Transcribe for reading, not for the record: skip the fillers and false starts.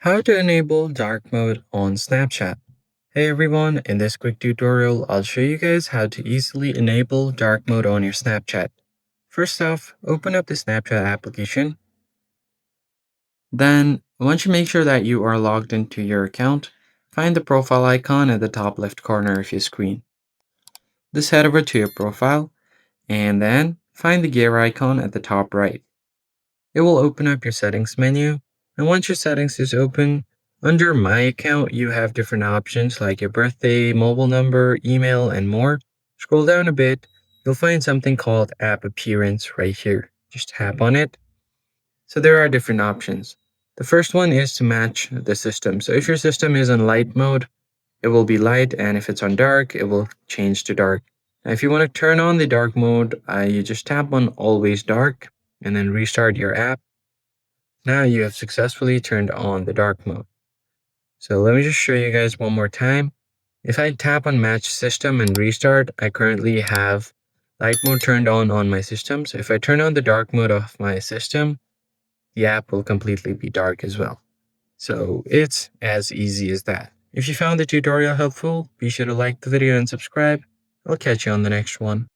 How to enable dark mode on Snapchat. Hey everyone, in this quick tutorial, I'll show you guys how to easily enable dark mode on your Snapchat. First off, open up the Snapchat application. Then, once you make sure that you are logged into your account, find the profile icon at the top left corner of your screen. Just head over to your profile, and then find the gear icon at the top right. It will open up your settings menu, and once your settings is open, under My Account, you have different options like your birthday, mobile number, email, and more. Scroll down a bit, you'll find something called App Appearance right here. Just tap on it. So there are different options. The first one is to match the system. So if your system is on light mode, it will be light, and if it's on dark, it will change to dark. Now, if you want to turn on the dark mode, you just tap on Always Dark and then restart your app. Now you have successfully turned on the dark mode. So let me just show you guys one more time. If I tap on match system and restart, I currently have light mode turned on my system. So if I turn on the dark mode of my system, the app will completely be dark as well. So it's as easy as that. If you found the tutorial helpful, be sure to like the video and subscribe. I'll catch you on the next one.